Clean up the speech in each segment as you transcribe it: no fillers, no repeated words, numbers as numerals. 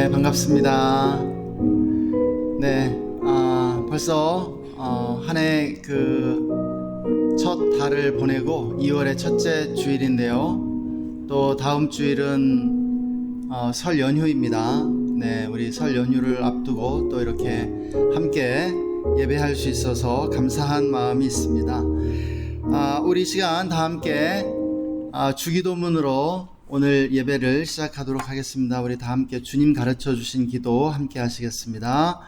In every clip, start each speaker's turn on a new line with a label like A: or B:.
A: 네, 반갑습니다. 네, 벌써 한 해 첫 달을 보내고 2월의 첫째 주일인데요. 또 다음 주일은 설 연휴입니다. 네, 우리 설 연휴를 앞두고 또 이렇게 함께 예배할 수 있어서 감사한 마음이 있습니다. 우리 시간 다 함께 주기도문으로 오늘 예배를 시작하도록 하겠습니다. 우리 다 함께 주님 가르쳐 주신 기도 함께 하시겠습니다.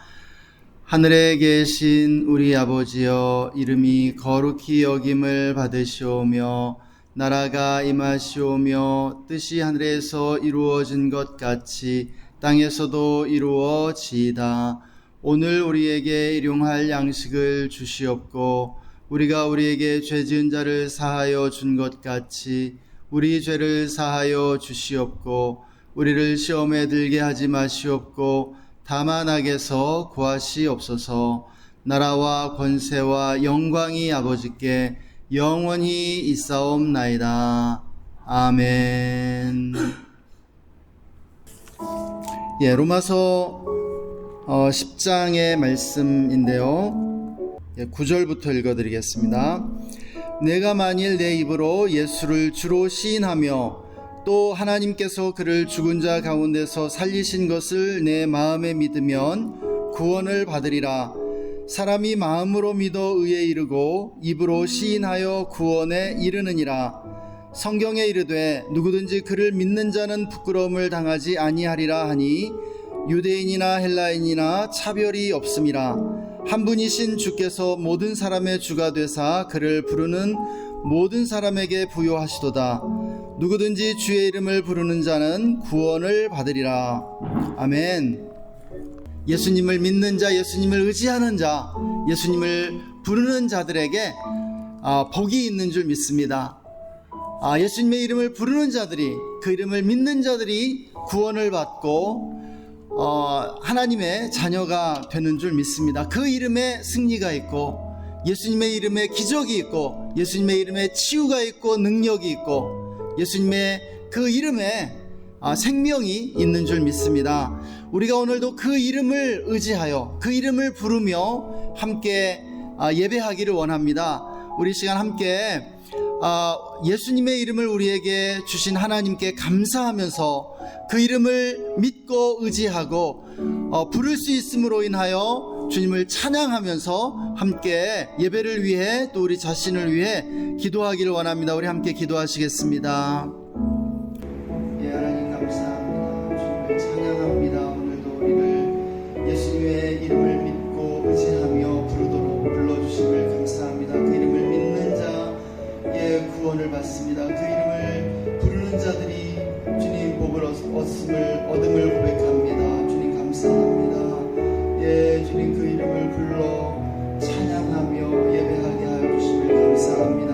A: 하늘에 계신 우리 아버지여, 이름이 거룩히 여김을 받으시오며 나라가 임하시오며 뜻이 하늘에서 이루어진 것 같이 땅에서도 이루어지이다. 오늘 우리에게 일용할 양식을 주시옵고 우리가 우리에게 죄 지은 자를 사하여 준 것 같이 우리 죄를 사하여 주시옵고 우리를 시험에 들게 하지 마시옵고 다만 악에서 구하시옵소서. 나라와 권세와 영광이 아버지께 영원히 있사옵나이다. 아멘. 로마서 10장의 말씀인데요, 9절부터 읽어드리겠습니다. 내가 만일 내 입으로 예수를 주로 시인하며 또 하나님께서 그를 죽은 자 가운데서 살리신 것을 내 마음에 믿으면 구원을 받으리라. 사람이 마음으로 믿어 의에 이르고 입으로 시인하여 구원에 이르느니라. 성경에 이르되 누구든지 그를 믿는 자는 부끄러움을 당하지 아니하리라 하니 유대인이나 헬라인이나 차별이 없음이라. 한 분이신 주께서 모든 사람의 주가 되사 그를 부르는 모든 사람에게 부요하시도다. 누구든지 주의 이름을 부르는 자는 구원을 받으리라. 아멘. 예수님을 믿는 자, 예수님을 의지하는 자, 예수님을 부르는 자들에게 복이 있는 줄 믿습니다. 예수님의 이름을 부르는 자들이, 그 이름을 믿는 자들이 구원을 받고 하나님의 자녀가 되는 줄 믿습니다. 그 이름에 승리가 있고 예수님의 이름에 기적이 있고 예수님의 이름에 치유가 있고 능력이 있고 예수님의 그 이름에 생명이 있는 줄 믿습니다. 우리가 오늘도 그 이름을 의지하여 그 이름을 부르며 함께 예배하기를 원합니다. 우리 시간 함께 예수님의 이름을 우리에게 주신 하나님께 감사하면서 그 이름을 믿고 의지하고 부를 수 있음으로 인하여 주님을 찬양하면서 함께 예배를 위해 또 우리 자신을 위해 기도하기를 원합니다. 우리 함께 기도하시겠습니다. 하나님 감사합니다. 주님을 찬양합니다. 오늘도 우리를 예수님의 이름을 믿고 의지하며 부르도록 불러주심을 감사합니다. 그 이름을 믿는 자의 구원을 받습니다. 그 이름을 부르는 자들이 주님 복을 얻음을 고백합니다. 주님 감사합니다. 주님 그 이름을 불러 찬양하며 예배하게 하여 주심을 감사합니다.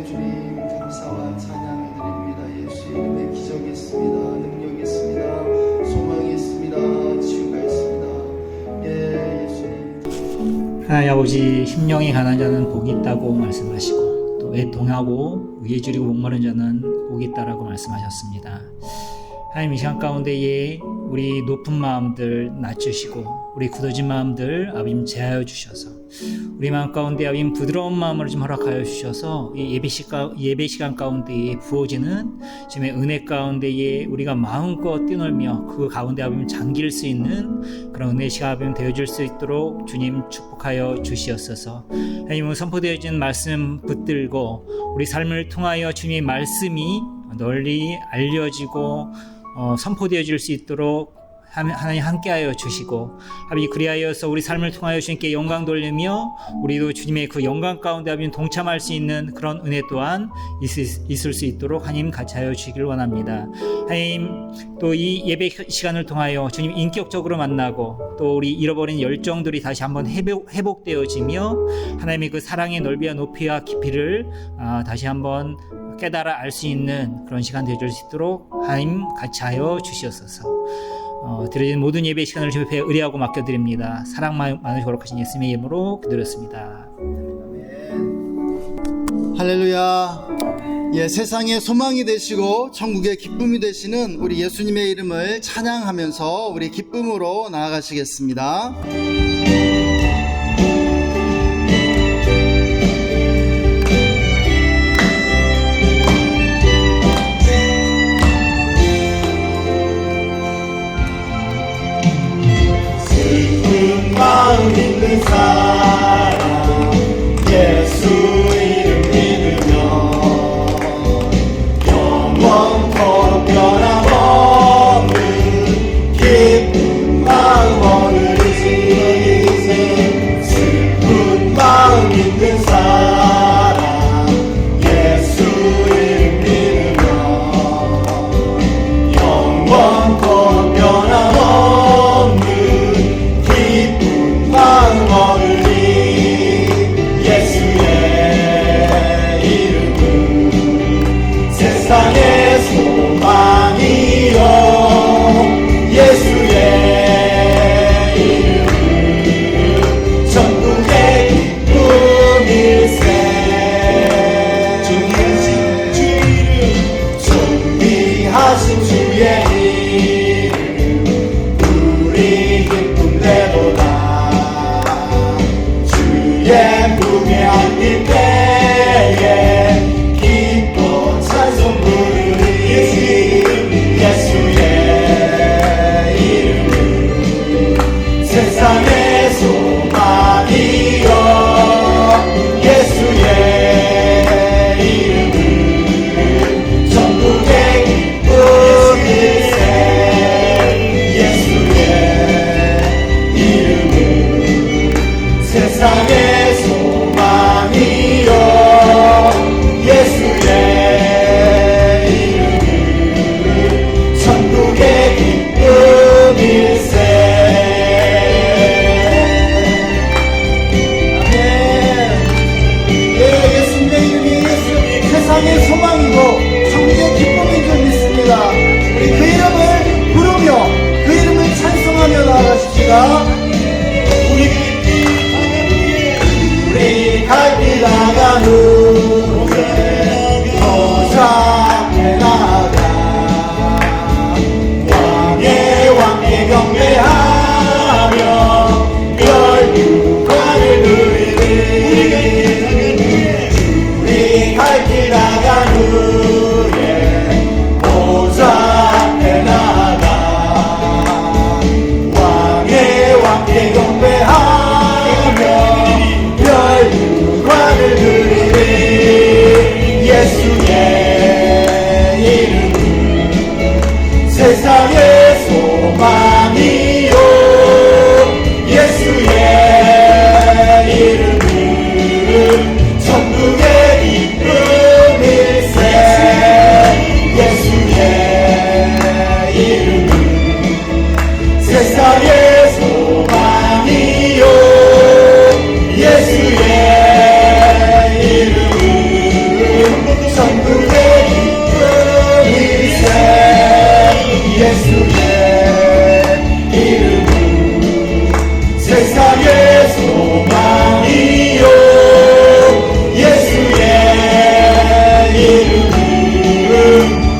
A: 주님 감사와 찬양을 드립니다. 예수 이름에 기적이 있습니다. 능력이 있습니다. 소망이 있습니다. 치유가 있습니다. 예수님.
B: 하나님 아버지, 심령이 가난한 자는 복이 있다고 말씀하시고 또 애통하고 의에 줄이고 목마른 자는 복이 있다라고 말씀하셨습니다. 하나님, 이 시간 가운데에 우리 높은 마음들 낮추시고 우리 굳어진 마음들 아버님 제하여 주셔서 우리 마음 가운데 아버님 부드러운 마음을 좀 허락하여 주셔서 이 예배 시간 가운데에 부어지는 주님의 은혜 가운데에 우리가 마음껏 뛰놀며 그 가운데 아버님 잠길 수 있는 그런 은혜 시간 아버님 되어줄 수 있도록 주님 축복하여 주시옵소서. 하나님, 선포되어진 말씀 붙들고 우리 삶을 통하여 주님의 말씀이 널리 알려지고 선포되어질 수 있도록 하나님 함께하여 주시고 아버지, 그리하여서 우리 삶을 통하여 주님께 영광 돌리며 우리도 주님의 그 영광 가운데 아버지 동참할 수 있는 그런 은혜 또한 있을 수 있도록 하나님 같이 하여 주시기를 원합니다. 하나님, 또 이 예배 시간을 통하여 주님 인격적으로 만나고 또 우리 잃어버린 열정들이 다시 한번 회복되어지며 하나님의 그 사랑의 넓이와 높이와 깊이를 다시 한번 깨달아 알 수 있는 그런 시간 되어줄 수 있도록 하나님 같이 하여 주시옵소서. 드려진 모든 예배 시간을 주님 앞에 의뢰하고 맡겨드립니다. 사랑 많으시고 거룩하신 예수님의 이름으로 기도드렸습니다.
A: 할렐루야. 세상의 소망이 되시고 천국의 기쁨이 되시는 우리 예수님의 이름을 찬양하면서 우리 기쁨으로 나아가시겠습니다.
C: 슬픈 마음 있는 사람 예수 이름 믿으며 영원토록 변함없는 기쁜 마음 얻으리니 슬픈 마음 있는 사람 예수 이름 믿으며 영원토록 변함없는 기쁜 마음 얻으리 예수의 이름은 세상의 소망이요 예수의 이름은 천국의 기쁨일세 존귀하신 주의 이름 우리 기쁨 되도다 주의 품에 안길 때에 기뻐 찬송 부르리 예수의 이름은 세상의 소망이요 예수의 이름은 천국의 기쁨일세 예수의 이름은 세상의 소망이요 예수의 이름은 천국의 기쁨일세 예수님의 이름이 세상의 소망이고 천국의 기쁨인 줄 믿습니다. 우리 그 이름을 부르며 그 이름을 찬송하며 나아가십시다. 우리 갈 길 나간 후에 보좌에 나아가 왕의 왕께 경배하며 열국화를 누리리 우리 갈 길 나간 후에 보좌에 나아가 왕의 왕께 경배하며 열국화를 누리리 예수의 이름은 세상의 소망이요 예수의 이름은 천국의 기쁨일세 예수의 이름은 세상의 소망이요 예수의 이름은 천국의 기쁨일세 예수의 이름은 세상의 소망이요 예수의 이름은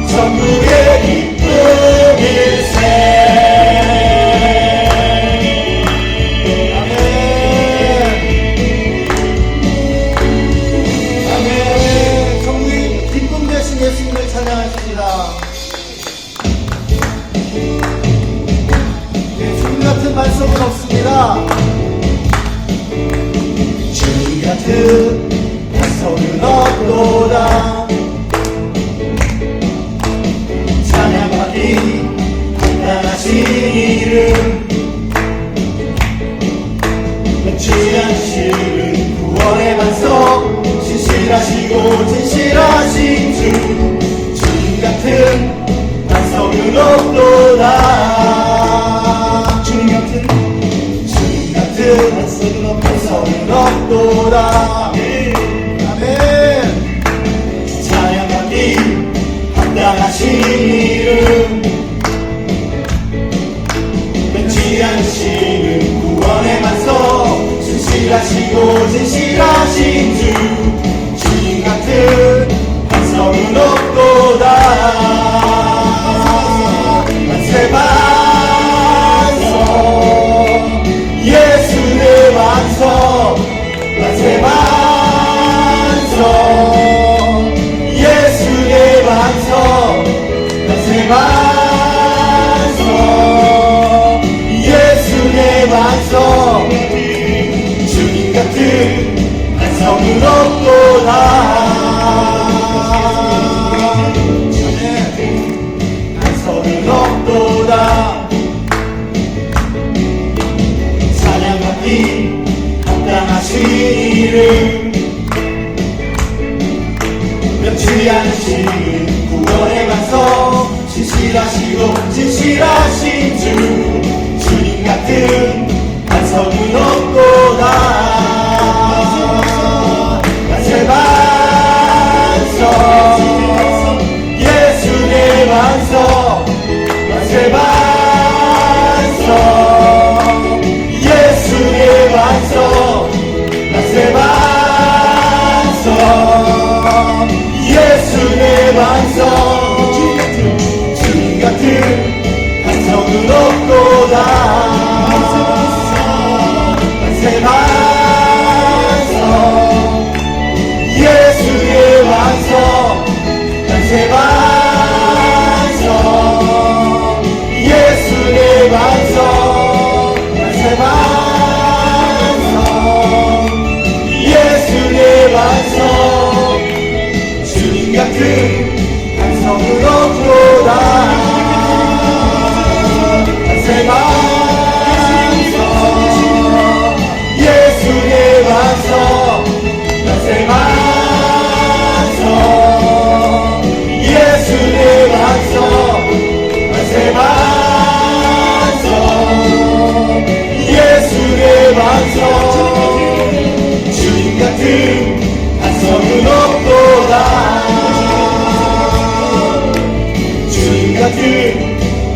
C: 천국의 기쁨일세 아멘 아멘 천국의 기쁨 되신 예수님을 찬양하십니다. 주님 같은 말씀은 없습니다. 주님 같은 말씀은 없도다. 찬양받기 당당하신 이름 맺지 않으시는 구원의 반석 신실하시고 진실하신 주 주님 같은 반석은 없도다. 주님 같은 반석은 없도다. 아멘. 찬양받기 합당하신 이름 맺지 않으시는 구원의 반석 신실하시고 진실하신 주 주님 같은 반석 반성은 없도다. 만세 반성 예수 내 완성. 만세 반성 예수 내 완성. 만세 반성 예수 내 완성. 주님 같은 반성은 없도다. 반성은 없도다. 찬양받기 합당하신 이름 변치 않으신 구원의 반성. 진실하시고 진실하신 주 주님 같은 반성은 없도다. 만세 반성 예수 내 완성. 만세 반성 예수 내 완성. 만세 반성 예수 내 완성. 주님 같은 반성은 없도다. 만세 반성 예수의 완성. 만세 반성 예수의 완성. 만세 반성 예수의 완성. 주님 같은 반성은 없도다. 만세 반성 예수의 완성. 만세 반성 예수의 완성. 만세 반성 예수의 완성. 주님 같은 반성은 없도다. 주님 같은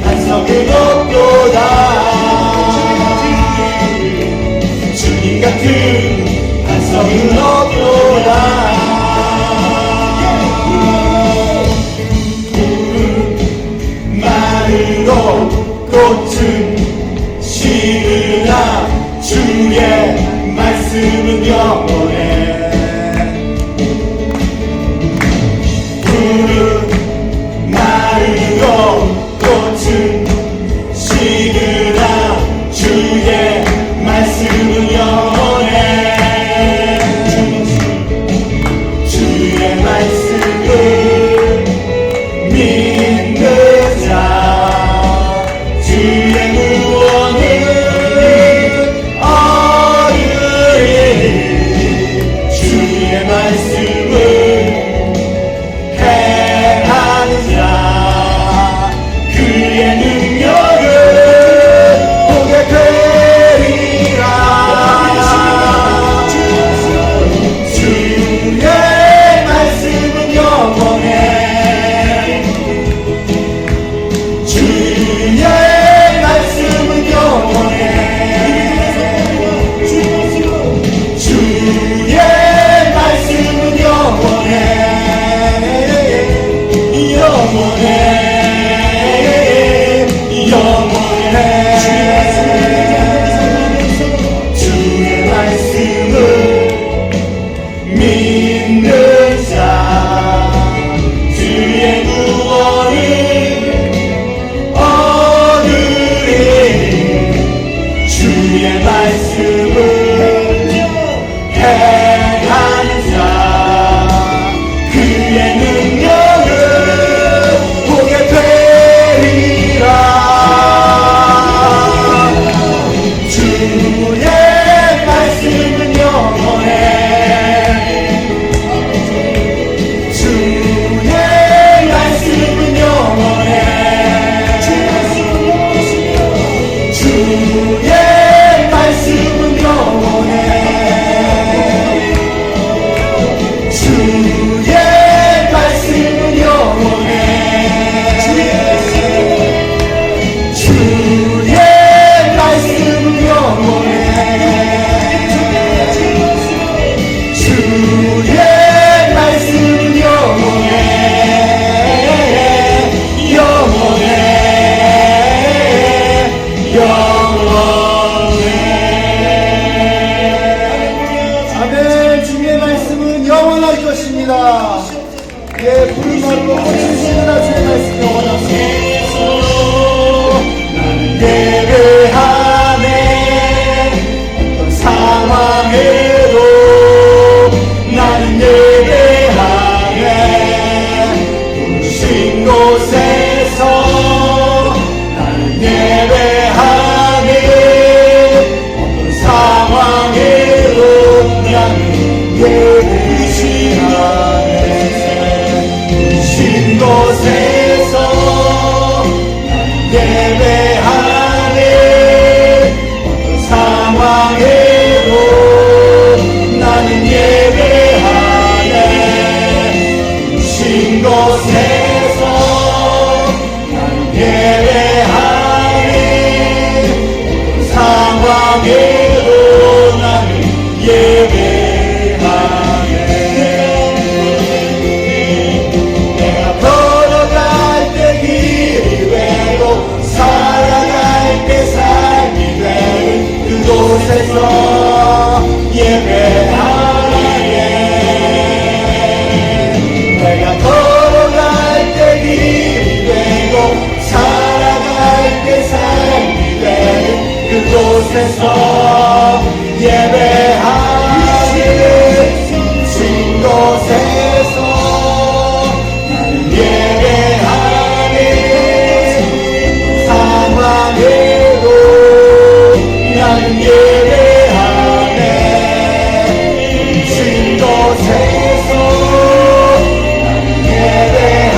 C: 반성은 없도다. 주님 같은 반성은 없도다. 푸른 마르고 꽃은 시으나 주의 말씀은 영원해. 푸른 마르고 꽃은 시으나 주의 말씀은 영원해. 주의 말씀을 믿는 자 주의 구원을 얻으리. 주의 말씀을 행하는 자 그의 능력을 보게 되리라. 주의 말씀은 영원해. 주의 말씀은 영원해. 주의 말씀은 영원해. 영원해. 영원해. 주의 말씀을 믿는 자 주의 구원을 얻으리. 주의 말씀을 행하는 자 그의 능력을 보게 되리라. 아멘. 주님의 말씀은 영원할 것입니다. 예, 푸른 나무로 꽃을 피우나 주의 말씀 영원합니다. 예배하네. 어떤 상황에도 나는 예배하네. 부르신 곳에서 나는 예배하네. 어떤 상황에도 나는 예배하네. 부르신 곳에서 나는 예배하네. 어떤 상황에도 나는 예배하네. 부르신 곳에서 나는 예배하네. 어떤 상황에도 나는 예배하네. 내가 걸어갈 때 길이 되고 살아갈 때 삶이 되는 그곳에서 예배하네. 내가 걸어갈 때 길이 되고 살아갈 때 삶이 되는 그곳에서 예배하네. 진 곳에서 나는 예배하네. 상황에도 나는 예배하네. 진 곳에서 나는 예배하네.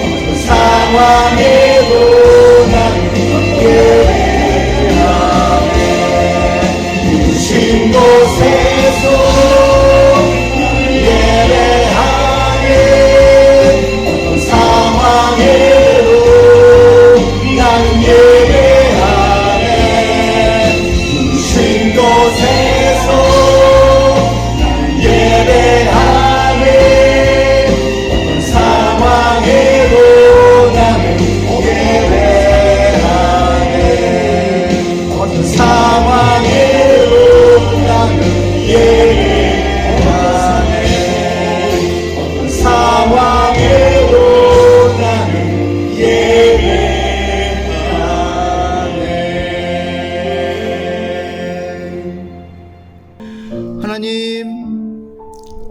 C: 어떤 상황에도 나는 예배하네. 부르신 곳에서 나는 예배하네. 어떤 상황에도 나는 예배하네. 부르신 곳에서 나는 예배하네. 어떤 상황에도 나는 예배하네. 어떤 상황에도 나는 예배하네. 어떤 상황에도 나는 예배하네.
A: 하나님,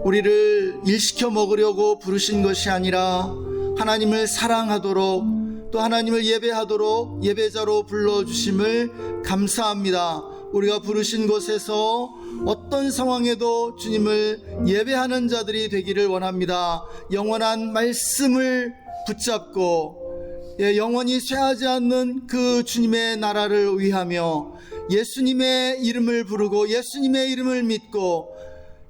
A: 우리를 일시켜 먹으려고 부르신 것이 아니라 하나님을 사랑하도록 또 하나님을 예배하도록 예배자로 불러주심을 감사합니다. 우리가 부르신 곳에서 어떤 상황에도 주님을 예배하는 자들이 되기를 원합니다. 영원한 말씀을 붙잡고 영원히 쇠하지 않는 그 주님의 나라를 위하며 예수님의 이름을 부르고 예수님의 이름을 믿고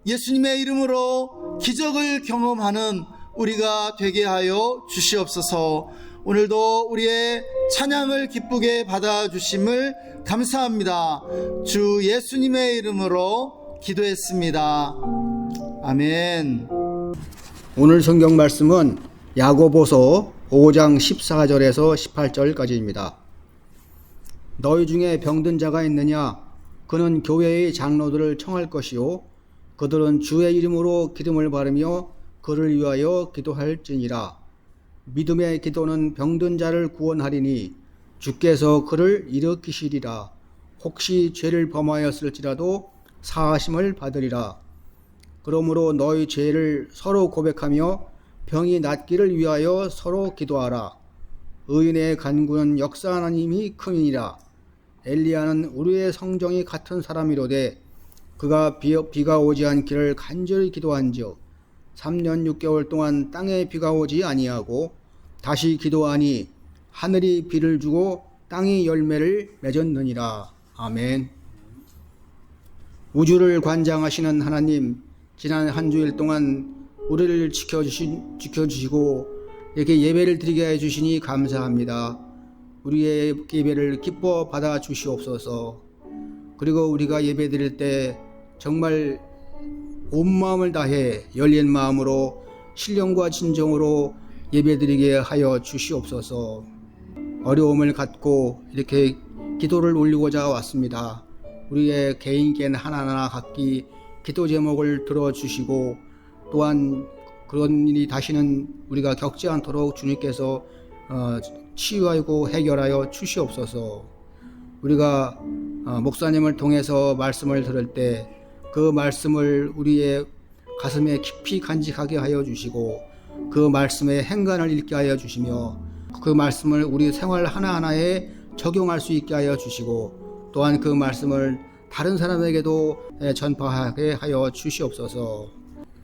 A: 예수님의 이름으로 기적을 경험하는 우리가 되게 하여 주시옵소서. 오늘도 우리의 찬양을 기쁘게 받아주심을 감사합니다. 주 예수님의 이름으로 기도했습니다. 아멘.
D: 오늘 성경 말씀은 야고보서 5장 14절에서 18절까지입니다. 너희 중에 병든 자가 있느냐? 그는 교회의 장로들을 청할 것이요 그들은 주의 이름으로 기름을 바르며 그를 위하여 기도할지니라. 믿음의 기도는 병든 자를 구원하리니 주께서 그를 일으키시리라. 혹시 죄를 범하였을지라도 사하심을 받으리라. 그러므로 너희 죄를 서로 고백하며 병이 낫기를 위하여 서로 기도하라. 의인의 간구는 역사하는 힘이 큼이니라. 엘리야는 우리의 성정이 같은 사람이로되 그가 비가 오지 않기를 간절히 기도한즉 3년 6개월 동안 땅에 비가 오지 아니하고 다시 기도하니 하늘이 비를 주고 땅이 열매를 맺었느니라. 아멘. 우주를 관장하시는 하나님, 지난 한 주일 동안 우리를 지켜주시고 이렇게 예배를 드리게 해주시니 감사합니다. 우리의 예배를 기뻐 받아 주시옵소서. 그리고 우리가 예배 드릴 때 정말 온 마음을 다해 열린 마음으로 신령과 진정으로 예배 드리게 하여 주시옵소서. 어려움을 갖고 이렇게 기도를 올리고자 왔습니다. 우리의 개인께는 하나하나 각기 기도 제목을 들어주시고 또한 그런 일이 다시는 우리가 겪지 않도록 주님께서 치유하고 해결하여 주시옵소서. 우리가 목사님을 통해서 말씀을 들을 때 그 말씀을 우리의 가슴에 깊이 간직하게 하여 주시고 그 말씀의 행간을 읽게 하여 주시며 그 말씀을 우리 생활 하나하나에 적용할 수 있게 하여 주시고 또한 그 말씀을 다른 사람에게도 전파하게 하여 주시옵소서.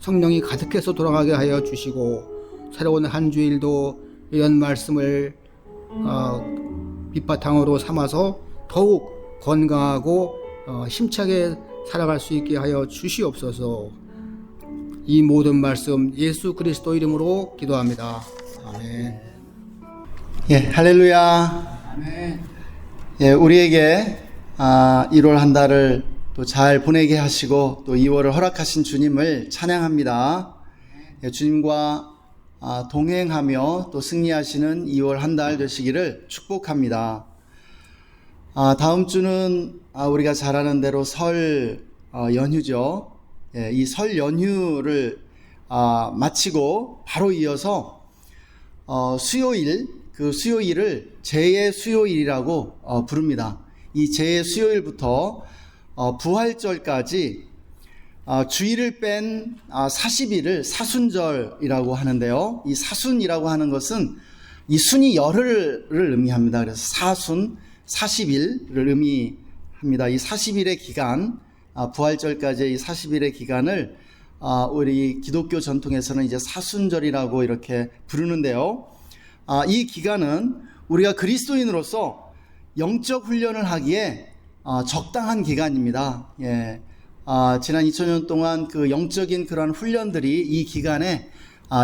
D: 성령이 가득해서 돌아가게 하여 주시고 새로운 한 주일도 이런 말씀을 밑바탕으로 삼아서 더욱 건강하고 힘차게 살아갈 수 있게 하여 주시옵소서. 이 모든 말씀 예수 그리스도 이름으로 기도합니다. 아멘.
A: 예, 할렐루야.
D: 아멘.
A: 예, 우리에게 1월 한 달을 또 잘 보내게 하시고 또 2월을 허락하신 주님을 찬양합니다. 예, 주님과 동행하며 또 승리하시는 2월 한 달 되시기를 축복합니다. 다음 주는 우리가 잘 아는 대로 설 연휴죠. 예, 이 설 연휴를 마치고 바로 이어서 수요일, 그 수요일을 제의 수요일이라고 부릅니다. 이 제의 수요일부터 부활절까지 주일을 뺀 40일을 사순절이라고 하는데요. 이 사순이라고 하는 것은 이 순이 열흘을 의미합니다. 그래서 사순 40일을 의미합니다. 이 40일의 기간, 부활절까지의 이 40일의 기간을 우리 기독교 전통에서는 이제 사순절이라고 이렇게 부르는데요. 이 기간은 우리가 그리스도인으로서 영적 훈련을 하기에 적당한 기간입니다. 예. 지난 2000년 동안 그 영적인 그러한 훈련들이 이 기간에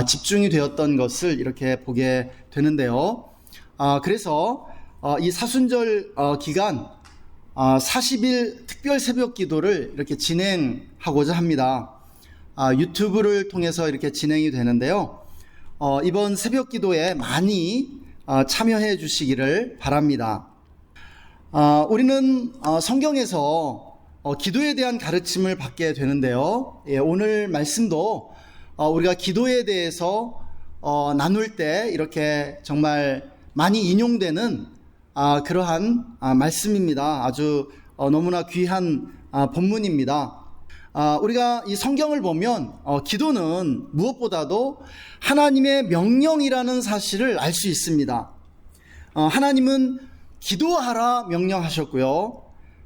A: 집중이 되었던 것을 이렇게 보게 되는데요. 그래서 이 사순절 기간 40일 특별 새벽 기도를 이렇게 진행하고자 합니다. 유튜브를 통해서 이렇게 진행이 되는데요. 이번 새벽 기도에 많이 참여해 주시기를 바랍니다. 우리는 성경에서 기도에 대한 가르침을 받게 되는데요. 예, 오늘 말씀도 우리가 기도에 대해서 나눌 때 이렇게 정말 많이 인용되는 그러한 말씀입니다. 아주 너무나 귀한 본문입니다. 우리가 이 성경을 보면 기도는 무엇보다도 하나님의 명령이라는 사실을 알 수 있습니다. 하나님은 기도하라 명령하셨고요.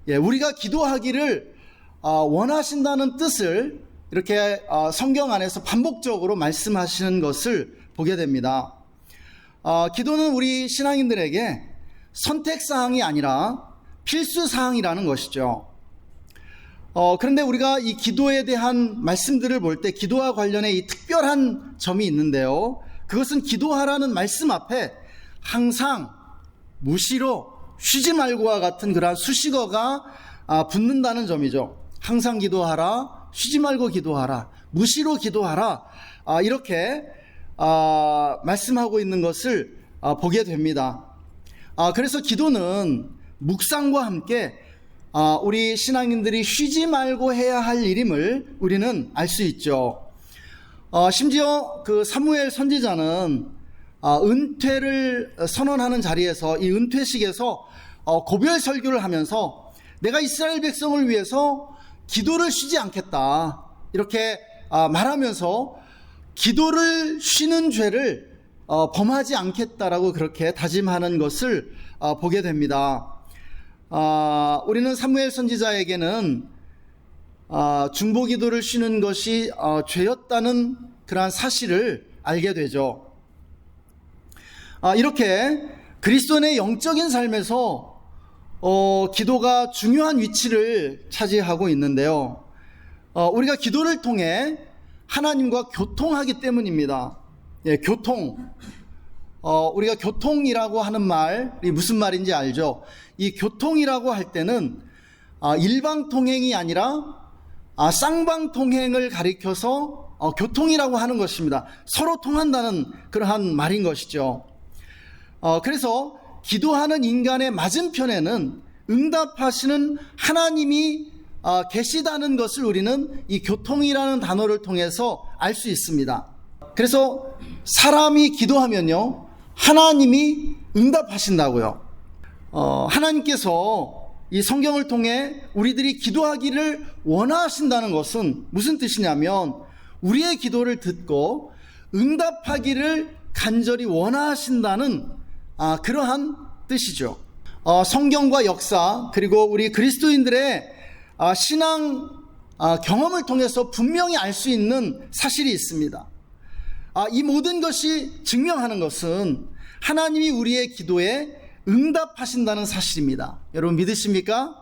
A: 예, 우리가 기도하기를 원하신다는 뜻을 이렇게 성경 안에서 반복적으로 말씀하시는 것을 보게 됩니다. 기도는 우리 신앙인들에게 선택사항이 아니라 필수사항이라는 것이죠. 그런데 우리가 이 기도에 대한 말씀들을 볼 때 기도와 관련해 이 특별한 점이 있는데요. 그것은 기도하라는 말씀 앞에 항상 무시로 쉬지 말고와 같은 그러한 수식어가 붙는다는 점이죠. 항상 기도하라, 쉬지 말고 기도하라, 무시로 기도하라, 이렇게 말씀하고 있는 것을 보게 됩니다. 그래서 기도는 묵상과 함께 우리 신앙인들이 쉬지 말고 해야 할 일임을 우리는 알 수 있죠. 심지어 그 사무엘 선지자는 은퇴를 선언하는 자리에서 이 은퇴식에서 고별 설교를 하면서 내가 이스라엘 백성을 위해서 기도를 쉬지 않겠다 이렇게 말하면서 기도를 쉬는 죄를 범하지 않겠다라고 그렇게 다짐하는 것을 보게 됩니다. 우리는 사무엘 선지자에게는 중보기도를 쉬는 것이 죄였다는 그러한 사실을 알게 되죠. 이렇게 그리스도인의 영적인 삶에서 기도가 중요한 위치를 차지하고 있는데요. 우리가 기도를 통해 하나님과 교통하기 때문입니다. 예, 교통. 우리가 교통이라고 하는 말이 무슨 말인지 알죠? 이 교통이라고 할 때는 일방통행이 아니라 쌍방통행을 가리켜서 교통이라고 하는 것입니다. 서로 통한다는 그러한 말인 것이죠. 그래서 기도하는 인간의 맞은편에는 응답하시는 하나님이 계시다는 것을 우리는 이 교통이라는 단어를 통해서 알 수 있습니다. 그래서 사람이 기도하면요, 하나님이 응답하신다고요. 하나님께서 이 성경을 통해 우리들이 기도하기를 원하신다는 것은 무슨 뜻이냐면, 우리의 기도를 듣고 응답하기를 간절히 원하신다는 그러한 뜻이죠. 성경과 역사, 그리고 우리 그리스도인들의 신앙 경험을 통해서 분명히 알 수 있는 사실이 있습니다. 이 모든 것이 증명하는 것은 하나님이 우리의 기도에 응답하신다는 사실입니다. 여러분 믿으십니까?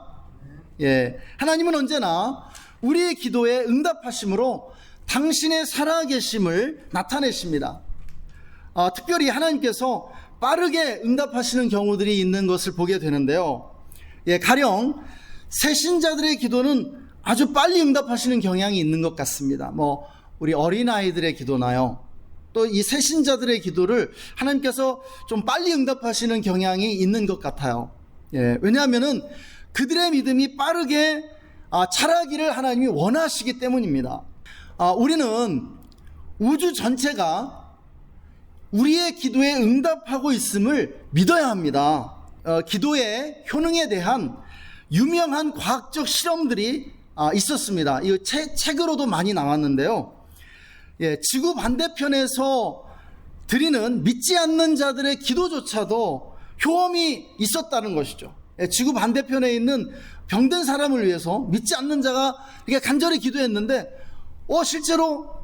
A: 예, 하나님은 언제나 우리의 기도에 응답하심으로 당신의 살아계심을 나타내십니다. 특별히 하나님께서 빠르게 응답하시는 경우들이 있는 것을 보게 되는데요. 예, 가령 새신자들의 기도는 아주 빨리 응답하시는 경향이 있는 것 같습니다. 우리 어린아이들의 기도나요, 또 이 새신자들의 기도를 하나님께서 좀 빨리 응답하시는 경향이 있는 것 같아요. 예, 왜냐하면은 그들의 믿음이 빠르게 자라기를 하나님이 원하시기 때문입니다. 우리는 우주 전체가 우리의 기도에 응답하고 있음을 믿어야 합니다. 기도의 효능에 대한 유명한 과학적 실험들이 있었습니다. 이 책으로도 많이 나왔는데요. 예, 지구 반대편에서 드리는 믿지 않는 자들의 기도조차도 효험이 있었다는 것이죠. 예, 지구 반대편에 있는 병든 사람을 위해서 믿지 않는 자가 이렇게 간절히 기도했는데 실제로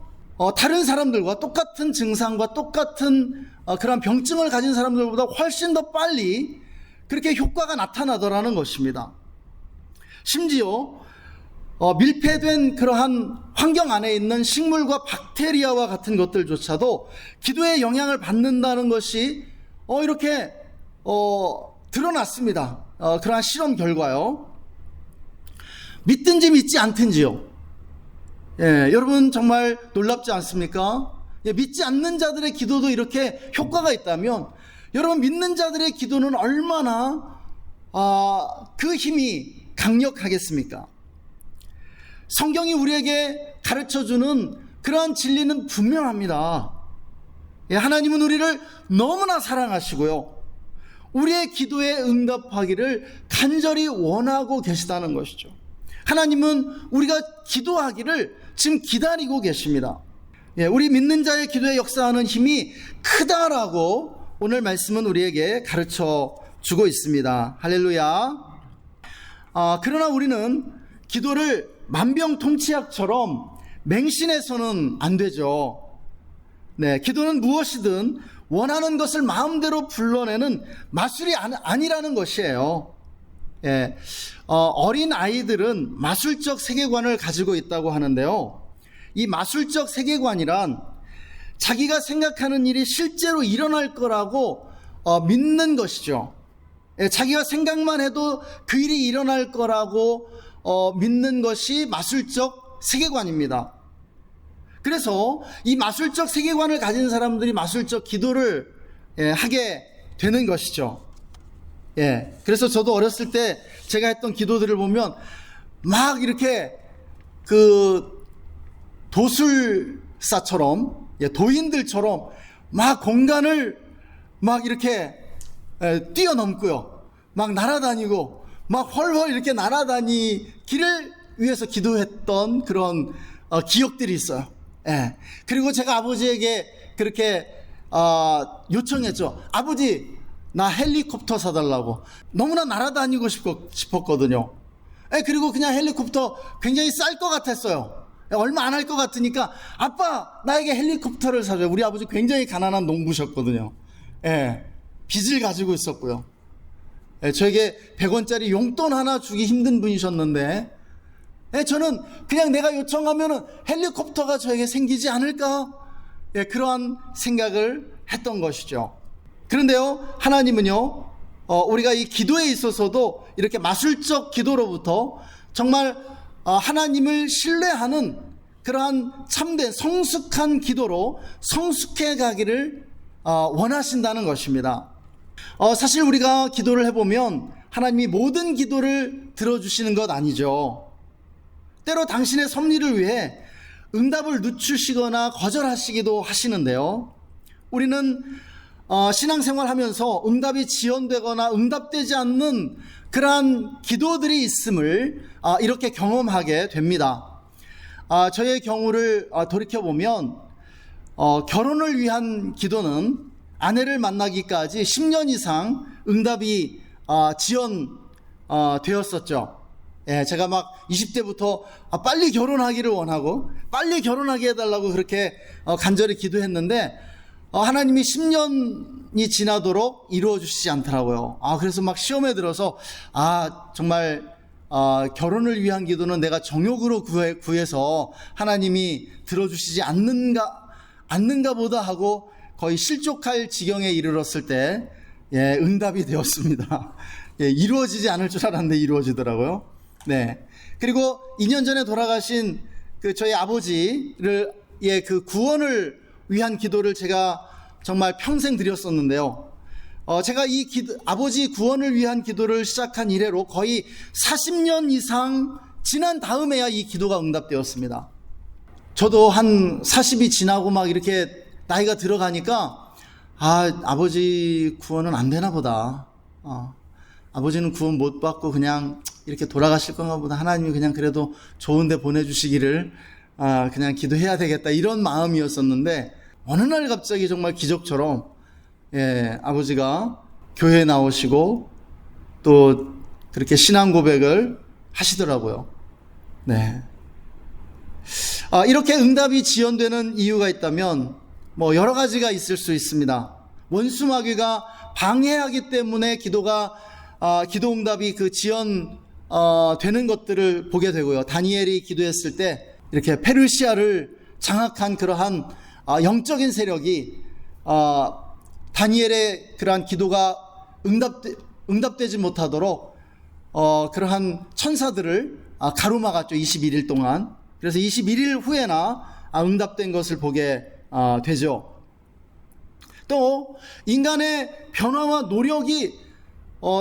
A: 다른 사람들과 똑같은 증상과 똑같은 그런 병증을 가진 사람들보다 훨씬 더 빨리 그렇게 효과가 나타나더라는 것입니다. 심지어 밀폐된 그러한 환경 안에 있는 식물과 박테리아와 같은 것들조차도 기도의 영향을 받는다는 것이 이렇게 드러났습니다. 그러한 실험 결과요. 믿든지 믿지 않든지요. 예, 여러분 정말 놀랍지 않습니까? 예, 믿지 않는 자들의 기도도 이렇게 효과가 있다면 여러분 믿는 자들의 기도는 얼마나 그 힘이 강력하겠습니까? 성경이 우리에게 가르쳐주는 그러한 진리는 분명합니다. 예, 하나님은 우리를 너무나 사랑하시고요, 우리의 기도에 응답하기를 간절히 원하고 계시다는 것이죠. 하나님은 우리가 기도하기를 지금 기다리고 계십니다. 예, 우리 믿는 자의 기도에 역사하는 힘이 크다라고 오늘 말씀은 우리에게 가르쳐 주고 있습니다. 할렐루야. 그러나 우리는 기도를 만병통치약처럼 맹신해서는 안 되죠. 네, 기도는 무엇이든 원하는 것을 마음대로 불러내는 마술이 아니라는 것이에요. 예, 어린 아이들은 마술적 세계관을 가지고 있다고 하는데요. 이 마술적 세계관이란 자기가 생각하는 일이 실제로 일어날 거라고 믿는 것이죠. 예, 자기가 생각만 해도 그 일이 일어날 거라고 믿는 것이 마술적 세계관입니다. 그래서 이 마술적 세계관을 가진 사람들이 마술적 기도를 하게 되는 것이죠. 예, 그래서 저도 어렸을 때 제가 했던 기도들을 보면 막 이렇게 그 도술사처럼, 도인들처럼 막 공간을 막 이렇게 뛰어넘고요, 막 날아다니고 막 헐헐 이렇게 날아다니기를 위해서 기도했던 그런 기억들이 있어요. 예. 그리고 제가 아버지에게 그렇게 요청했죠. 아버지, 나 헬리콥터 사달라고. 너무나 날아다니고 싶었거든요. 예, 그리고 그냥 헬리콥터 굉장히 쌀 것 같았어요. 예, 얼마 안 할 것 같으니까 아빠, 나에게 헬리콥터를 사줘요. 우리 아버지 굉장히 가난한 농부셨거든요. 예, 빚을 가지고 있었고요. 예, 저에게 100원짜리 용돈 하나 주기 힘든 분이셨는데, 예, 저는 그냥 내가 요청하면은 헬리콥터가 저에게 생기지 않을까? 예, 그러한 생각을 했던 것이죠. 그런데요, 하나님은요, 우리가 이 기도에 있어서도 이렇게 마술적 기도로부터 정말 하나님을 신뢰하는 그러한 참된 성숙한 기도로 성숙해 가기를 원하신다는 것입니다. 사실 우리가 기도를 해보면 하나님이 모든 기도를 들어주시는 것 아니죠. 때로 당신의 섭리를 위해 응답을 늦추시거나 거절하시기도 하시는데요. 우리는 신앙생활 하면서 응답이 지연되거나 응답되지 않는 그러한 기도들이 있음을 이렇게 경험하게 됩니다. 저의 경우를 돌이켜보면 결혼을 위한 기도는 아내를 만나기까지 10년 이상 응답이 지연되었었죠. 제가 막 20대부터 빨리 결혼하기를 원하고 빨리 결혼하게 해달라고 그렇게 간절히 기도했는데 하나님이 10년이 지나도록 이루어 주시지 않더라고요. 그래서 막 시험에 들어서 정말 결혼을 위한 기도는 내가 정욕으로 구해서 하나님이 들어주시지 않는가 보다 하고 거의 실족할 지경에 이르렀을 때 응답이 되었습니다. 이루어지지 않을 줄 알았는데 이루어지더라고요. 네. 그리고 2년 전에 돌아가신 저희 아버지를 그 구원을 위한 기도를 제가 정말 평생 드렸었는데요. 제가 이 아버지 구원을 위한 기도를 시작한 이래로 거의 40년 이상 지난 다음에야 이 기도가 응답되었습니다. 저도 한 40이 지나고 막 이렇게 나이가 들어가니까 아버지 구원은 안 되나 보다. 아버지는 구원 못 받고 그냥 이렇게 돌아가실 건가 보다. 하나님이 그냥 그래도 좋은 데 보내주시기를 그냥 기도해야 되겠다, 이런 마음이었었는데 어느 날 갑자기 정말 기적처럼 아버지가 교회에 나오시고 또 그렇게 신앙 고백을 하시더라고요. 네. 이렇게 응답이 지연되는 이유가 있다면 여러 가지가 있을 수 있습니다. 원수 마귀가 방해하기 때문에 기도 응답이 지연되는 것들을 보게 되고요. 다니엘이 기도했을 때 이렇게 페르시아를 장악한 그러한 영적인 세력이 다니엘의 그러한 기도가 응답되지 못하도록 그러한 천사들을 가로막았죠. 21일 동안. 그래서 21일 후에나 응답된 것을 보게 되죠. 또 인간의 변화와 노력이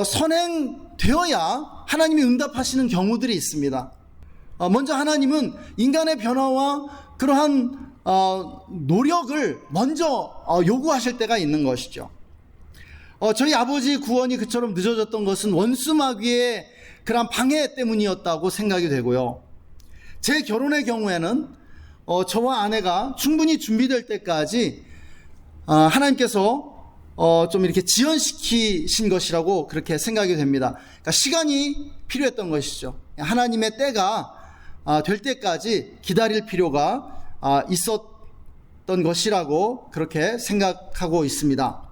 A: 선행되어야 하나님이 응답하시는 경우들이 있습니다. 먼저 하나님은 인간의 변화와 그러한 노력을 먼저 요구하실 때가 있는 것이죠. 저희 아버지 구원이 그처럼 늦어졌던 것은 원수 마귀의 그러한 방해 때문이었다고 생각이 되고요. 제 결혼의 경우에는 저와 아내가 충분히 준비될 때까지 하나님께서 좀 이렇게 지연시키신 것이라고 그렇게 생각이 됩니다. 그러니까 시간이 필요했던 것이죠. 하나님의 때가 될 때까지 기다릴 필요가 있었던 것이라고 그렇게 생각하고 있습니다.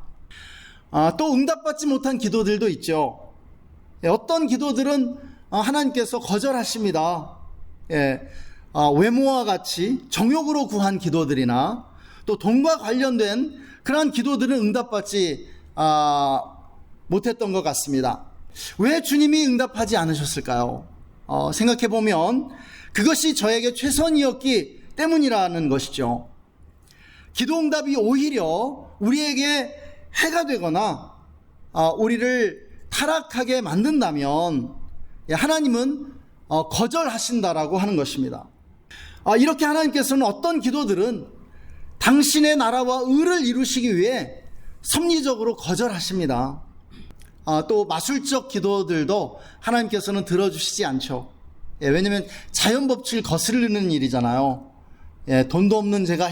A: 또 응답받지 못한 기도들도 있죠. 어떤 기도들은 하나님께서 거절하십니다. 외모와 같이 정욕으로 구한 기도들이나 또 돈과 관련된 그러한 기도들은 응답받지 못했던 것 같습니다. 왜 주님이 응답하지 않으셨을까요? 생각해보면 그것이 저에게 최선이었기 때문이라는 것이죠. 기도 응답이 오히려 우리에게 해가 되거나 우리를 타락하게 만든다면 하나님은 거절하신다라고 하는 것입니다. 이렇게 하나님께서는 어떤 기도들은 당신의 나라와 의를 이루시기 위해 섭리적으로 거절하십니다. 또 마술적 기도들도 하나님께서는 들어주시지 않죠. 왜냐하면 자연법칙을 거스르는 일이잖아요. 돈도 없는 제가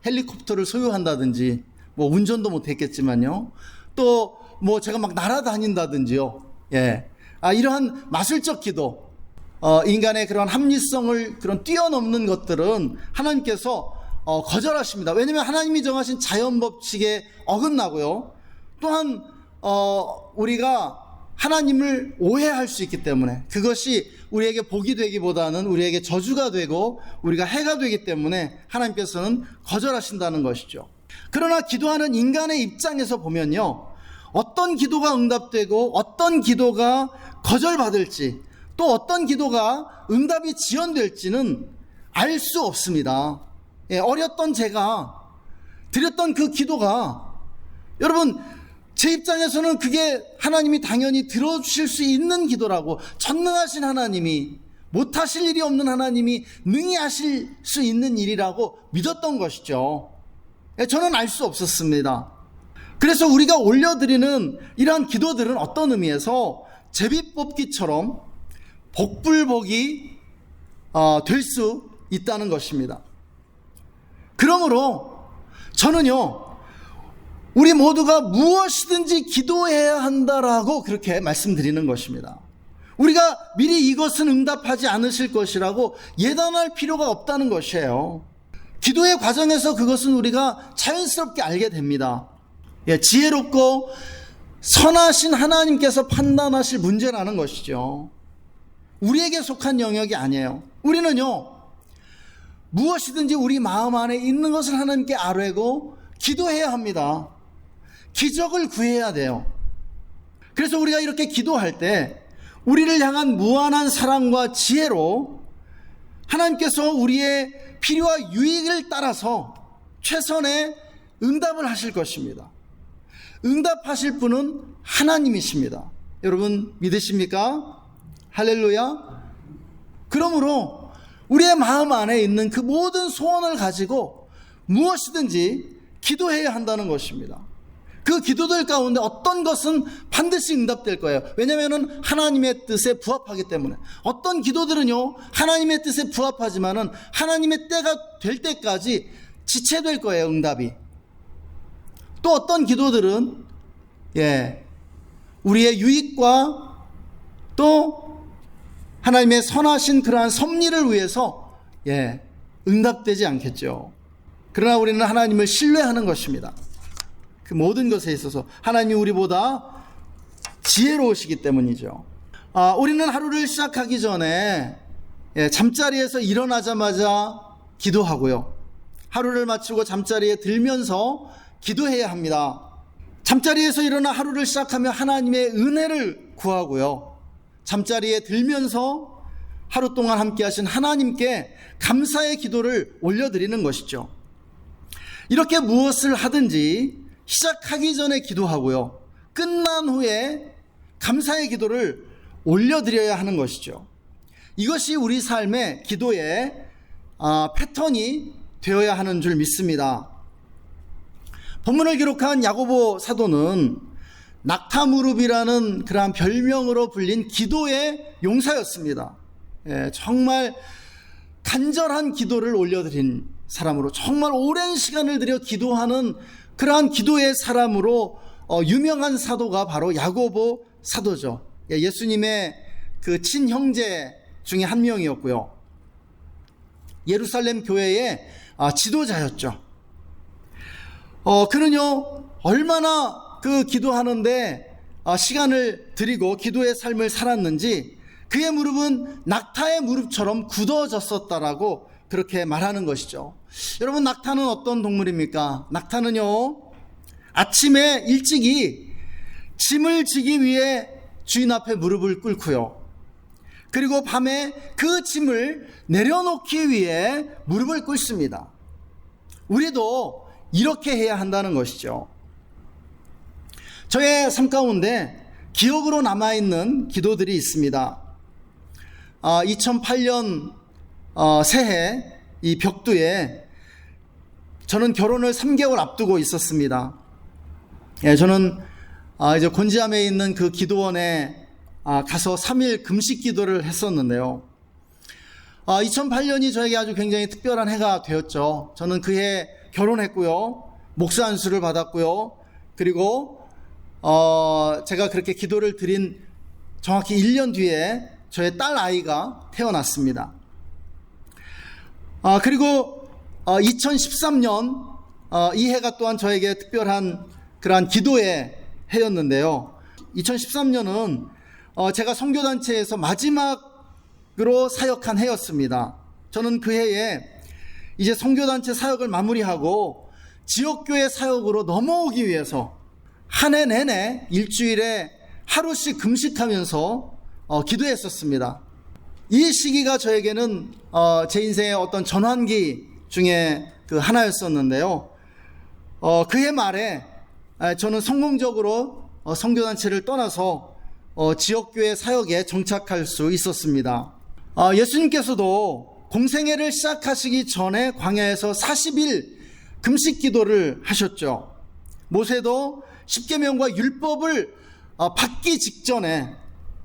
A: 헬리콥터를 소유한다든지 운전도 못했겠지만요. 또 제가 막 날아다닌다든지요. 이러한 마술적 기도, 인간의 그런 합리성을 뛰어넘는 것들은 하나님께서 거절하십니다. 왜냐하면 하나님이 정하신 자연법칙에 어긋나고요. 또한 우리가 하나님을 오해할 수 있기 때문에 그것이 우리에게 복이 되기보다는 우리에게 저주가 되고 우리가 해가 되기 때문에 하나님께서는 거절하신다는 것이죠. 그러나 기도하는 인간의 입장에서 보면요, 어떤 기도가 응답되고 어떤 기도가 거절받을지, 또 어떤 기도가 응답이 지연될지는 알 수 없습니다. 어렸던 제가 드렸던 그 기도가, 여러분 제 입장에서는 그게 하나님이 당연히 들어주실 수 있는 기도라고, 전능하신 하나님이, 못하실 일이 없는 하나님이 능히 하실 수 있는 일이라고 믿었던 것이죠. 저는 알 수 없었습니다. 그래서 우리가 올려드리는 이러한 기도들은 어떤 의미에서 제비뽑기처럼 복불복이 될 수 있다는 것입니다. 그러므로 저는요, 우리 모두가 무엇이든지 기도해야 한다라고 그렇게 말씀드리는 것입니다. 우리가 미리 이것은 응답하지 않으실 것이라고 예단할 필요가 없다는 것이에요. 기도의 과정에서 그것은 우리가 자연스럽게 알게 됩니다. 지혜롭고 선하신 하나님께서 판단하실 문제라는 것이죠. 우리에게 속한 영역이 아니에요. 우리는요, 무엇이든지 우리 마음 안에 있는 것을 하나님께 아뢰고 기도해야 합니다. 기적을 구해야 돼요. 그래서 우리가 이렇게 기도할 때 우리를 향한 무한한 사랑과 지혜로 하나님께서 우리의 필요와 유익을 따라서 최선의 응답을 하실 것입니다. 응답하실 분은 하나님이십니다. 여러분 믿으십니까? 할렐루야. 그러므로 우리의 마음 안에 있는 그 모든 소원을 가지고 무엇이든지 기도해야 한다는 것입니다. 그 기도들 가운데 어떤 것은 반드시 응답될 거예요. 왜냐하면 하나님의 뜻에 부합하기 때문에. 어떤 기도들은요, 하나님의 뜻에 부합하지만은 하나님의 때가 될 때까지 지체될 거예요, 응답이. 또 어떤 기도들은 우리의 유익과 또 하나님의 선하신 그러한 섭리를 위해서 응답되지 않겠죠. 그러나 우리는 하나님을 신뢰하는 것입니다. 그 모든 것에 있어서 하나님이 우리보다 지혜로우시기 때문이죠. 우리는 하루를 시작하기 전에 잠자리에서 일어나자마자 기도하고요. 하루를 마치고 잠자리에 들면서 기도해야 합니다. 잠자리에서 일어나 하루를 시작하며 하나님의 은혜를 구하고요. 잠자리에 들면서 하루 동안 함께 하신 하나님께 감사의 기도를 올려드리는 것이죠. 이렇게 무엇을 하든지 시작하기 전에 기도하고요. 끝난 후에 감사의 기도를 올려드려야 하는 것이죠. 이것이 우리 삶의 기도의 패턴이 되어야 하는 줄 믿습니다. 본문을 기록한 야고보 사도는 낙타무릎이라는 그러한 별명으로 불린 기도의 용사였습니다. 정말 간절한 기도를 올려드린 사람으로, 정말 오랜 시간을 들여 기도하는 그러한 기도의 사람으로 유명한 사도가 바로 야고보 사도죠. 예수님의 그 친형제 중에 한 명이었고요. 예루살렘 교회의 지도자였죠. 그는요, 얼마나 그 기도하는데 시간을 들이고 기도의 삶을 살았는지 그의 무릎은 낙타의 무릎처럼 굳어졌었다라고 그렇게 말하는 것이죠. 여러분, 낙타는 어떤 동물입니까? 낙타는요, 아침에 일찍이 짐을 지기 위해 주인 앞에 무릎을 꿇고요. 그리고 밤에 그 짐을 내려놓기 위해 무릎을 꿇습니다. 우리도 이렇게 해야 한다는 것이죠. 저의 삶 가운데 기억으로 남아있는 기도들이 있습니다. 2008년 새해 이 벽두에 저는 결혼을 3개월 앞두고 있었습니다. 저는 이제 곤지암에 있는 그 기도원에 가서 3일 금식 기도를 했었는데요. 2008년이 저에게 아주 굉장히 특별한 해가 되었죠. 저는 그 해 결혼했고요. 목사 안수를 받았고요. 그리고 제가 그렇게 기도를 드린 정확히 1년 뒤에 저의 딸 아이가 태어났습니다. 그리고 2013년 이 해가 또한 저에게 특별한 그러한 기도의 해였는데요. 2013년은 제가 선교단체에서 마지막으로 사역한 해였습니다. 저는 그 해에 이제 선교단체 사역을 마무리하고 지역교회 사역으로 넘어오기 위해서 한 해 내내 일주일에 하루씩 금식하면서 기도했었습니다. 이 시기가 저에게는 제 인생의 어떤 전환기 중에 그 하나였었는데요. 그해 말에 저는 성공적으로 선교단체를 떠나서 지역교회 사역에 정착할 수 있었습니다. 예수님께서도 공생애를 시작하시기 전에 광야에서 40일 금식 기도를 하셨죠. 모세도 십계명과 율법을 받기 직전에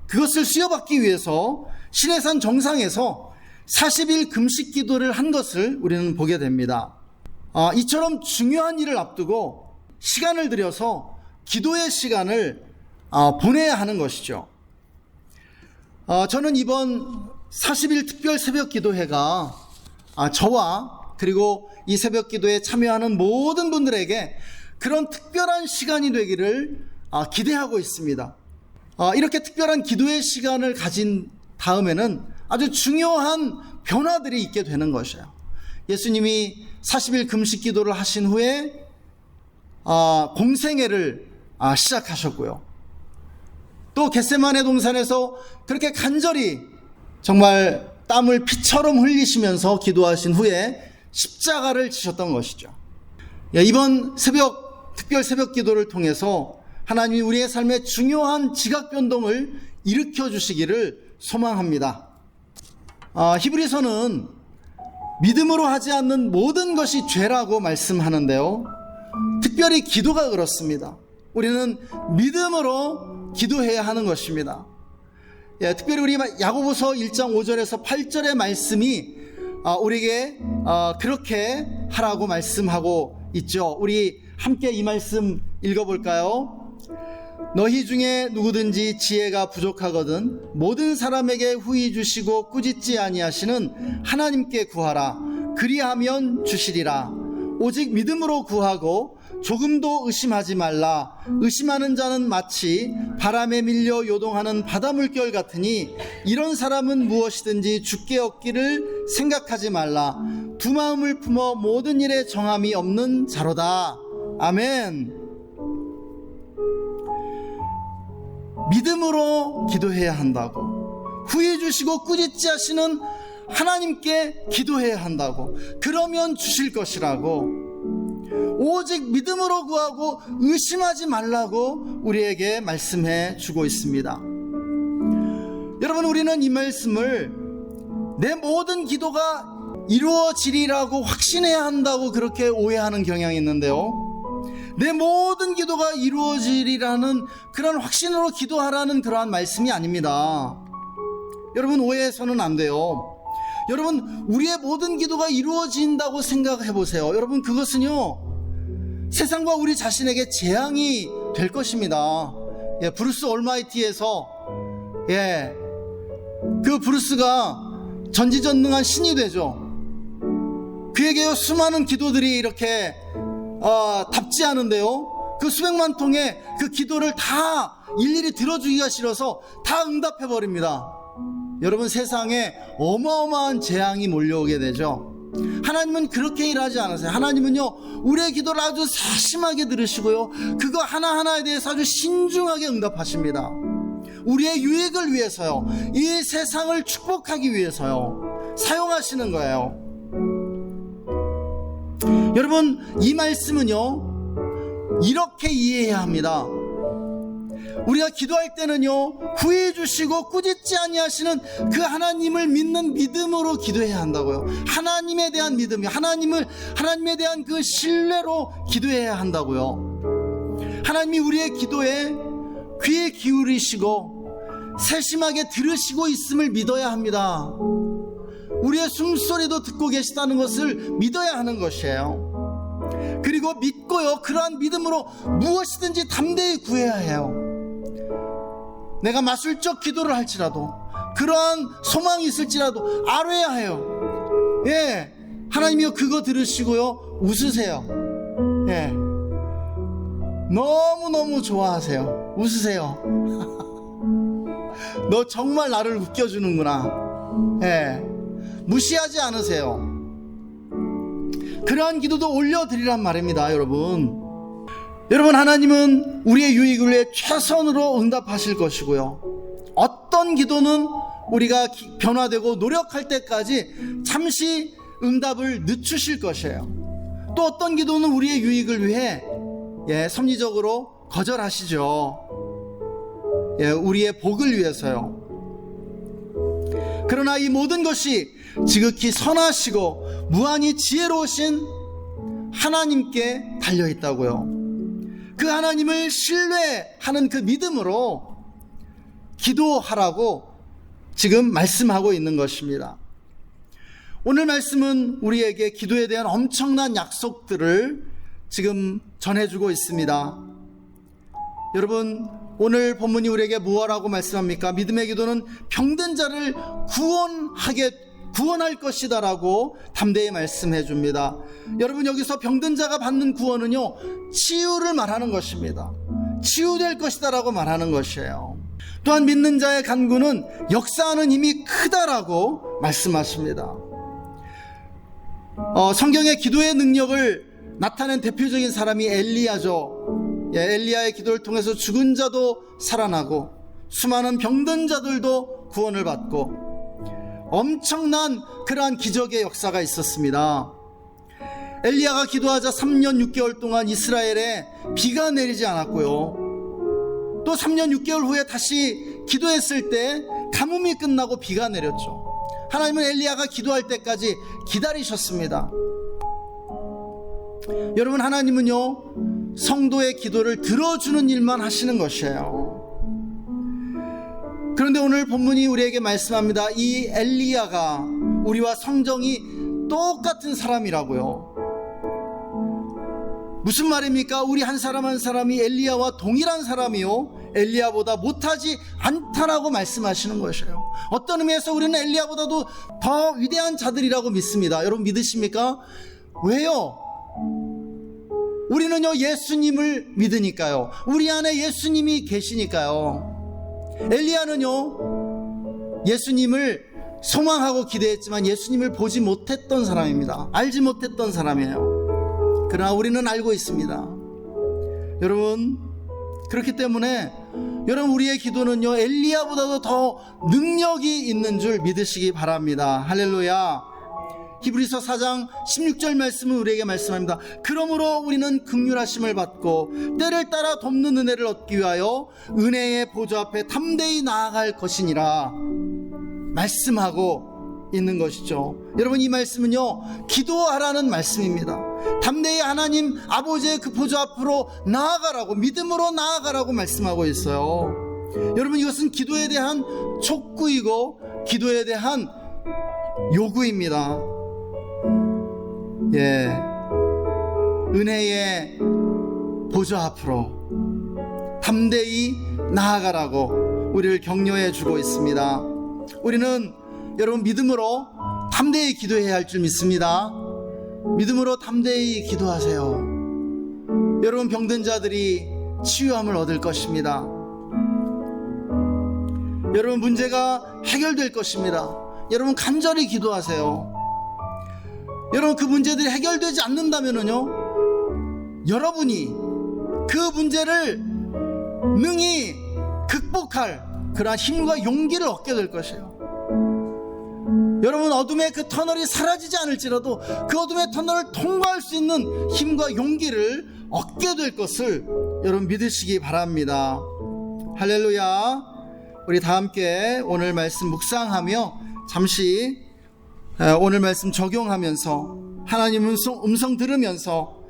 A: 그것을 수여받기 위해서 시내산 정상에서 40일 금식 기도를 한 것을 우리는 보게 됩니다. 이처럼 중요한 일을 앞두고 시간을 들여서 기도의 시간을 보내야 하는 것이죠. 저는 이번 40일 특별 새벽 기도회가 저와 그리고 이 새벽 기도에 참여하는 모든 분들에게 그런 특별한 시간이 되기를 기대하고 있습니다. 이렇게 특별한 기도의 시간을 가진 다음에는 아주 중요한 변화들이 있게 되는 것이에요. 예수님이 40일 금식 기도를 하신 후에 공생애를 시작하셨고요. 또 겟세마네 동산에서 그렇게 간절히 정말 땀을 피처럼 흘리시면서 기도하신 후에 십자가를 지셨던 것이죠. 이번 특별 새벽 기도를 통해서 하나님이 우리의 삶에 중요한 지각 변동을 일으켜 주시기를 소망합니다. 히브리서는 믿음으로 하지 않는 모든 것이 죄라고 말씀하는데요. 특별히 기도가 그렇습니다. 우리는 믿음으로 기도해야 하는 것입니다. 특별히 우리 야고보서 1장 5절에서 8절의 말씀이 우리에게 그렇게 하라고 말씀하고 있죠. 우리 함께 이 말씀 읽어볼까요? 너희 중에 누구든지 지혜가 부족하거든 모든 사람에게 후히 주시고 꾸짖지 아니하시는 하나님께 구하라. 그리하면 주시리라. 오직 믿음으로 구하고 조금도 의심하지 말라. 의심하는 자는 마치 바람에 밀려 요동하는 바다물결 같으니 이런 사람은 무엇이든지 주께 얻기를 생각하지 말라. 두 마음을 품어 모든 일에 정함이 없는 자로다. 아멘. 믿음으로 기도해야 한다고, 후회 주시고 꾸짖지 하시는 하나님께 기도해야 한다고, 그러면 주실 것이라고, 오직 믿음으로 구하고 의심하지 말라고 우리에게 말씀해 주고 있습니다. 여러분, 우리는 이 말씀을 내 모든 기도가 이루어지리라고 확신해야 한다고 그렇게 오해하는 경향이 있는데요, 내 모든 기도가 이루어지리라는 그런 확신으로 기도하라는 그러한 말씀이 아닙니다. 여러분, 오해해서는 안 돼요. 여러분, 우리의 모든 기도가 이루어진다고 생각해 보세요. 여러분, 그것은요, 세상과 우리 자신에게 재앙이 될 것입니다. 브루스 올마이티에서 그 브루스가 전지전능한 신이 되죠. 그에게 수많은 기도들이 이렇게 답지하는데요, 그 수백만 통의 그 기도를 다 일일이 들어주기가 싫어서 다 응답해버립니다. 여러분, 세상에 어마어마한 재앙이 몰려오게 되죠. 하나님은 그렇게 일하지 않으세요. 하나님은요, 우리의 기도를 아주 세심하게 들으시고요, 그거 하나하나에 대해서 아주 신중하게 응답하십니다. 우리의 유익을 위해서요, 이 세상을 축복하기 위해서요, 사용하시는 거예요. 여러분, 이 말씀은요, 이렇게 이해해야 합니다. 우리가 기도할 때는요, 후회해 주시고 꾸짖지 아니하시는 그 하나님을 믿는 믿음으로 기도해야 한다고요. 하나님에 대한 믿음이, 하나님에 대한 그 신뢰로 기도해야 한다고요. 하나님이 우리의 기도에 귀에 기울이시고 세심하게 들으시고 있음을 믿어야 합니다. 우리의 숨소리도 듣고 계시다는 것을 믿어야 하는 것이에요. 그리고 믿고요, 그러한 믿음으로 무엇이든지 담대히 구해야 해요. 내가 마술적 기도를 할지라도, 그러한 소망이 있을지라도 아뢰야 해요. 하나님이요, 그거 들으시고요, 웃으세요. 너무너무 좋아하세요. 웃으세요. 너 정말 나를 웃겨주는구나. 무시하지 않으세요. 그러한 기도도 올려드리란 말입니다. 여러분, 하나님은 우리의 유익을 위해 최선으로 응답하실 것이고요, 어떤 기도는 우리가 변화되고 노력할 때까지 잠시 응답을 늦추실 것이에요. 또 어떤 기도는 우리의 유익을 위해 섭리적으로 거절하시죠. 우리의 복을 위해서요. 그러나 이 모든 것이 지극히 선하시고 무한히 지혜로우신 하나님께 달려있다고요. 그 하나님을 신뢰하는 그 믿음으로 기도하라고 지금 말씀하고 있는 것입니다. 오늘 말씀은 우리에게 기도에 대한 엄청난 약속들을 지금 전해주고 있습니다. 여러분, 오늘 본문이 우리에게 무엇이라고 말씀합니까? 믿음의 기도는 병든 자를 구원할 것이다 라고 담대히 말씀해 줍니다. 여러분, 여기서 병든 자가 받는 구원은요, 치유를 말하는 것입니다. 치유될 것이다 라고 말하는 것이에요. 또한 믿는 자의 간구는 역사하는 힘이 크다라고 말씀하십니다. 성경의 기도의 능력을 나타낸 대표적인 사람이 엘리야죠. 엘리야의 기도를 통해서 죽은 자도 살아나고 수많은 병든 자들도 구원을 받고 엄청난 그러한 기적의 역사가 있었습니다. 엘리야가 기도하자 3년 6개월 동안 이스라엘에 비가 내리지 않았고요. 또 3년 6개월 후에 다시 기도했을 때 가뭄이 끝나고 비가 내렸죠. 하나님은 엘리야가 기도할 때까지 기다리셨습니다. 여러분, 하나님은요, 성도의 기도를 들어주는 일만 하시는 것이에요. 그런데 오늘 본문이 우리에게 말씀합니다. 이 엘리야가 우리와 성정이 똑같은 사람이라고요. 무슨 말입니까? 우리 한 사람 한 사람이 엘리야와 동일한 사람이요, 엘리야보다 못하지 않다라고 말씀하시는 것이에요. 어떤 의미에서 우리는 엘리야보다도 더 위대한 자들이라고 믿습니다. 여러분, 믿으십니까? 왜요? 우리는요, 예수님을 믿으니까요. 우리 안에 예수님이 계시니까요. 엘리야는요, 예수님을 소망하고 기대했지만 예수님을 보지 못했던 사람입니다. 알지 못했던 사람이에요. 그러나 우리는 알고 있습니다. 여러분, 그렇기 때문에 여러분, 우리의 기도는요, 엘리야보다도 더 능력이 있는 줄 믿으시기 바랍니다. 할렐루야. 히브리서 4장 16절 말씀은 우리에게 말씀합니다. 그러므로 우리는 긍휼하심을 받고 때를 따라 돕는 은혜를 얻기 위하여 은혜의 보좌 앞에 담대히 나아갈 것이니라 말씀하고 있는 것이죠. 여러분, 이 말씀은요, 기도하라는 말씀입니다. 담대히 하나님 아버지의 그 보좌 앞으로 나아가라고, 믿음으로 나아가라고 말씀하고 있어요. 여러분, 이것은 기도에 대한 촉구이고 기도에 대한 요구입니다. 은혜의 보좌 앞으로 담대히 나아가라고 우리를 격려해 주고 있습니다. 우리는 여러분, 믿음으로 담대히 기도해야 할 줄 믿습니다. 믿음으로 담대히 기도하세요. 여러분, 병든 자들이 치유함을 얻을 것입니다. 여러분, 문제가 해결될 것입니다. 여러분, 간절히 기도하세요. 여러분, 그 문제들이 해결되지 않는다면요, 여러분이 그 문제를 능히 극복할 그러한 힘과 용기를 얻게 될 것이에요. 여러분, 어둠의 그 터널이 사라지지 않을지라도 그 어둠의 터널을 통과할 수 있는 힘과 용기를 얻게 될 것을 여러분 믿으시기 바랍니다. 할렐루야. 우리 다 함께 오늘 말씀 묵상하며 잠시 오늘 말씀 적용하면서 하나님 음성 들으면서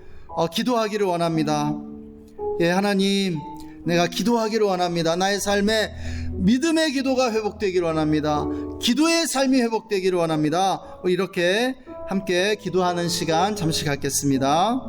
A: 기도하기를 원합니다. 하나님, 내가 기도하기를 원합니다. 나의 삶에 믿음의 기도가 회복되기를 원합니다. 기도의 삶이 회복되기를 원합니다. 이렇게 함께 기도하는 시간 잠시 갖겠습니다.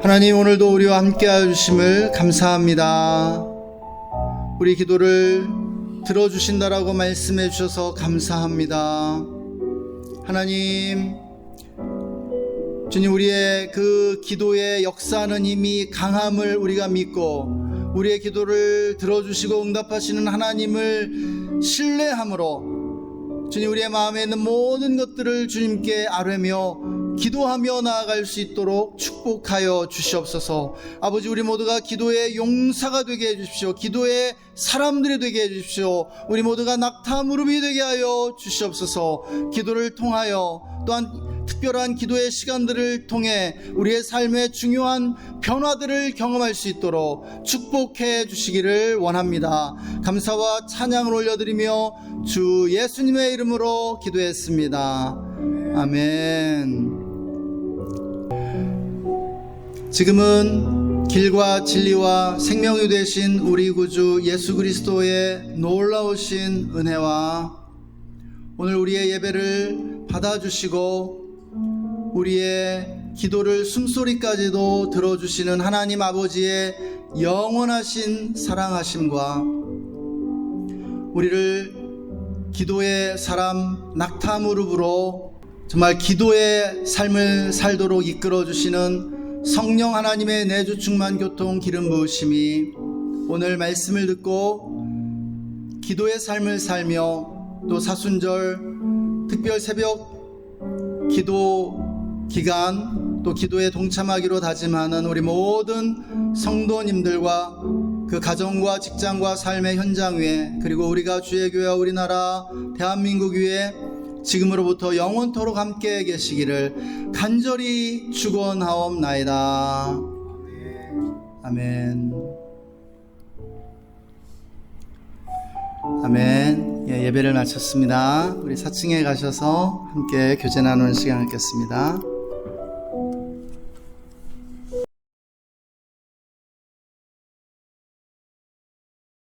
A: 하나님, 오늘도 우리와 함께 해주심을 감사합니다. 우리 기도를 들어주신다라고 말씀해 주셔서 감사합니다. 하나님, 주님, 우리의 그 기도의 역사는 이미 강함을 우리가 믿고 우리의 기도를 들어주시고 응답하시는 하나님을 신뢰함으로 주님, 우리의 마음에 있는 모든 것들을 주님께 아뢰며 기도하며 나아갈 수 있도록 축복하여 주시옵소서. 아버지, 우리 모두가 기도의 용사가 되게 해주십시오. 기도의 사람들이 되게 해주십시오. 우리 모두가 낙타 무릎이 되게 하여 주시옵소서. 기도를 통하여 또한 특별한 기도의 시간들을 통해 우리의 삶의 중요한 변화들을 경험할 수 있도록 축복해 주시기를 원합니다. 감사와 찬양을 올려드리며 주 예수님의 이름으로 기도했습니다. 아멘. 지금은 길과 진리와 생명이 되신 우리 구주 예수 그리스도의 놀라우신 은혜와 오늘 우리의 예배를 받아주시고 우리의 기도를 숨소리까지도 들어주시는 하나님 아버지의 영원하신 사랑하심과 우리를 기도의 사람 낙타 무릎으로 정말 기도의 삶을 살도록 이끌어주시는 성령 하나님의 내주 충만 교통 기름 부으심이 오늘 말씀을 듣고 기도의 삶을 살며 또 사순절 특별 새벽 기도 기간 또 기도에 동참하기로 다짐하는 우리 모든 성도님들과 그 가정과 직장과 삶의 현장 위에 그리고 우리가 주의 교회와 우리나라 대한민국 위에 지금으로부터 영원토록 함께 계시기를 간절히 축원하옵나이다. 아멘. 아멘. 예배를 마쳤습니다. 우리 4층에 가셔서 함께 교제 나누는 시간 갖겠습니다.